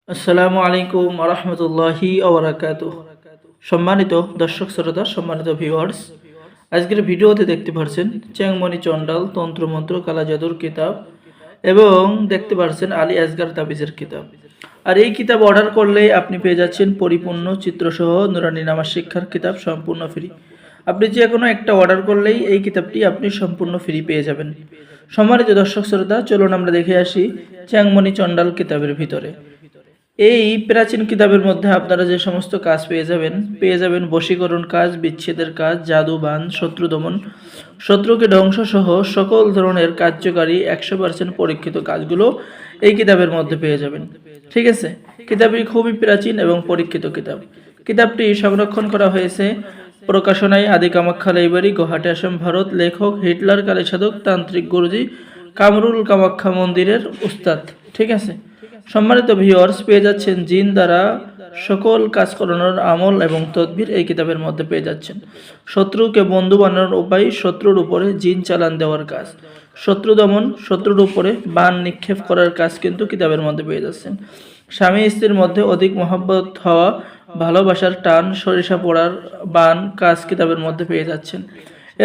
আসসালামু আলাইকুম রহমতুল্লাহি ওবরাকাতুহ। সম্মানিত দর্শক শ্রোতা, সম্মানিত ভিউয়ার্স, আজকের ভিডিওতে দেখতে পাচ্ছেন চ্যাংমণি চণ্ডাল তন্ত্রমন্ত্র কালা জাদুর কিতাব এবং দেখতে পাচ্ছেন আলী আসগার তাবিজের কিতাব। আর এই কিতাব অর্ডার করলেই আপনি পেয়ে যাচ্ছেন পরিপূর্ণ চিত্রসহ নুরানি নামাজ শিক্ষার কিতাব সম্পূর্ণ ফ্রি। আপনি যে কোনো একটা অর্ডার করলেই এই কিতাবটি আপনি সম্পূর্ণ ফ্রি পেয়ে যাবেন। সম্মানিত দর্শক শ্রোতা, চলুন আমরা দেখে আসি চ্যাংমণি চণ্ডাল কিতাবের ভিতরে। এই প্রাচীন কিতাবের মধ্যে আপনারা যে সমস্ত কাজ পেয়ে যাবেন বশীকরণ কাজ, বিচ্ছেদের কাজ, জাদু বান, শত্রু দমন, শত্রুকে ধ্বংস সহ সকল ধরনের কার্যকারী 100% পরীক্ষিত কাজগুলো এই কিতাবের মধ্যে পেয়ে যাবেন। ঠিক আছে, কিতাবটি খুবই প্রাচীন এবং পরীক্ষিত কিতাব। কিতাবটি সংরক্ষণ করা হয়েছে প্রকাশনায় আদি কামাখ্যা লাইব্রেরি, গুয়াহাটি, আসাম, ভারত। লেখক হিটলার কালীসাধক তান্ত্রিক গুরুজি কামরুল কামাখ্যা মন্দিরের উস্তাদ। ঠিক আছে, সম্মানিত ভিউয়ার্স, পেয়ে যাচ্ছেন জিন দ্বারা সকল কাজ করানোর আমল এবং তদবির এই কিতাবের মধ্যে পেয়ে যাচ্ছেন। শত্রুকে বন্ধু বানানোর উপায়, শত্রুর উপরে জিন চালান দেওয়ার কাজ, শত্রু দমন, শত্রুর উপরে বান নিক্ষেপ করার কাজ কিন্তু কিতাবের মধ্যে পেয়ে যাচ্ছেন। স্বামী স্ত্রীর মধ্যে অধিক মহব্বত হওয়া, ভালোবাসার টান, সরিষা পড়ার বান কাজ কিতাবের মধ্যে পেয়ে যাচ্ছেন।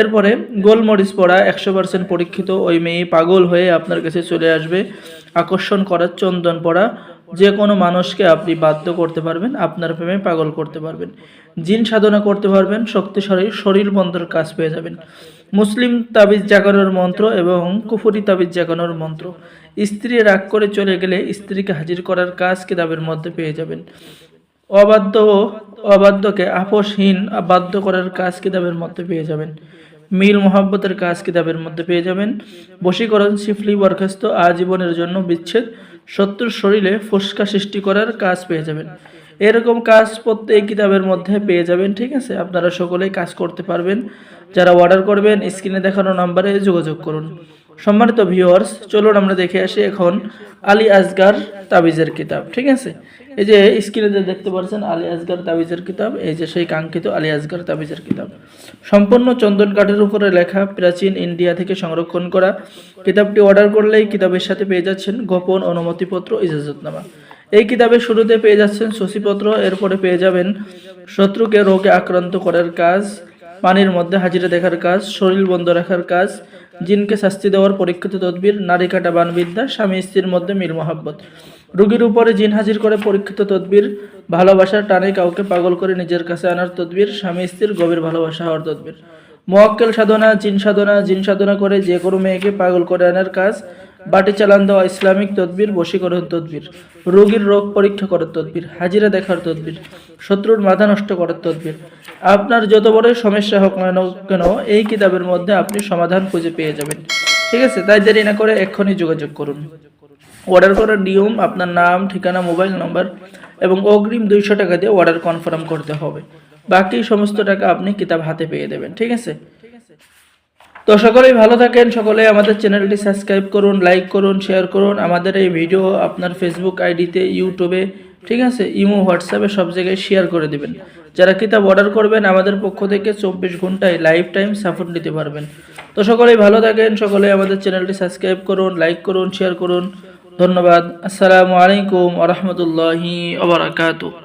এরপরে গোলমরিচ পড়া 100% পরীক্ষিত, ওই মেয়ে পাগল হয়ে আপনার কাছে চলে আসবে। আকর্ষণ করার চন্দন পড়া, যে কোনো মানুষকে আপনি বাধ্য করতে পারবেন, আপনার প্রেমে পাগল করতে পারবেন। জিন সাধনা করতে পারবেন, শক্তিশালী শরীর বন্ধের কাজ পেয়ে যাবেন। মুসলিম তাবিজ জাগানোর মন্ত্র এবং কুফরি তাবিজ জাগানোর মন্ত্র, স্ত্রী রাগ করে চলে গেলে স্ত্রীকে হাজির করার কাজ কিতাবের মধ্যে পেয়ে যাবেন। অবাধ্যকে আপোষহীন বাধ্য করার কাজ কিতাবের মধ্যে পেয়ে যাবেন। মিল মোহাব্বতের কাজ কিতাবের মধ্যে পেয়ে যাবেন। বশীকরণ, সিফলি, বরখাস্ত, আজীবনের জন্য বিচ্ছেদ, শত্রুর শরীরে ফুসকা সৃষ্টি করার কাজ পেয়ে যাবেন। এরকম কাজ প্রত্যেক কিতাবের মধ্যে পেয়ে যাবেন। ঠিক আছে, আপনারা সকলেই কাজ করতে পারবেন। যারা অর্ডার করবেন স্ক্রিনে দেখানো নাম্বারে যোগাযোগ করুন। সম্মানিত ভিউয়ার্স, চলুন আমরা দেখে আসি এখন আলী আসগার তাবিজের কিতাব। ঠিক আছে, এই যে স্ক্রিনে দেখতে পাচ্ছেন আলী আসগার তাবিজের কিতাব, এই যে সেই কাঙ্ক্ষিত আলী আসগার তাবিজের কিতাব, সম্পূর্ণ চন্দন কাঠের উপরে লেখা, প্রাচীন ইন্ডিয়া থেকে সংরক্ষণ করা। কিতাবটি অর্ডার করলেই কিতাবের সাথে পেয়ে যাচ্ছেন গোপন অনুমতিপত্র, ইজাজতনামা। এই কিতাবের শুরুতে পেয়ে যাচ্ছেন সূচিপত্র, এরপরে পেয়ে যাবেন শত্রুকে রোগে আক্রান্ত করার কাজ, পানির মধ্যে হাজিরা দেখার কাজ, শরীর বন্ধ রাখার কাজ, জিনকে শাস্তি দেওয়ার পরীক্ষিত তদবির, নারী কাটা বানবিদ্যা, স্বামী স্ত্রীর মধ্যে মিল মহাব্বত, রোগীর উপরে জিন হাজির করে পরীক্ষিত তদবির, ভালোবাসার টানে কাউকে পাগল করে নিজের কাছে আনার তদবির, স্বামী স্ত্রীর গভীর ভালোবাসা হওয়ার তদবির, মোয়াক্কেল সাধনা, জিন সাধনা করে যে কোনো মেয়েকে পাগল করে আনার কাজ, বাটি চালান দেওয়া ইসলামিক তদবির, বশীকরণ তদবির, রোগীর রোগ পরীক্ষা করার তদবির, হাজিরা দেখার তদবির, শত্রুর মাথা নষ্ট করার তদবির। আপনার যত বড় সমস্যা হোক না কেন এই কিতাবের মধ্যে আপনি সমাধান খুঁজে পেয়ে যাবেন। ঠিক আছে, তাই দেরি না করে এক্ষুনি যোগাযোগ করুন। অর্ডার করার নিয়ম, আপনার নাম, ঠিকানা, মোবাইল নম্বর এবং অগ্রিম 200 টাকা দিয়ে অর্ডার কনফার্ম করতে হবে। বাকি সমস্ত টাকা আপনি কিতাব হাতে পেয়ে দেবেন। ঠিক আছে, তো সকলেই ভালো থাকেন। সকলেই আমাদের চ্যানেলটি সাবস্ক্রাইব করুন, লাইক করুন, শেয়ার করুন। আমাদের এই ভিডিও আপনার ফেসবুক আইডিতে, ইউটিউবে, ঠিক আছে, ইমো, হোয়াটসঅ্যাপে সব জায়গায় শেয়ার করে দেবেন। যারা কিতাব অর্ডার করবেন আমাদের পক্ষ থেকে 24 ঘন্টায় লাইফ টাইম সাপোর্ট নিতে পারবেন। তো সকলেই ভালো থাকেন, সকলেই আমাদের চ্যানেলটি সাবস্ক্রাইব করুন, লাইক করুন, শেয়ার করুন। ধন্যবাদ। আসসালামু আলাইকুম ওয়া রাহমাতুল্লাহি ওয়া বারাকাতুহু।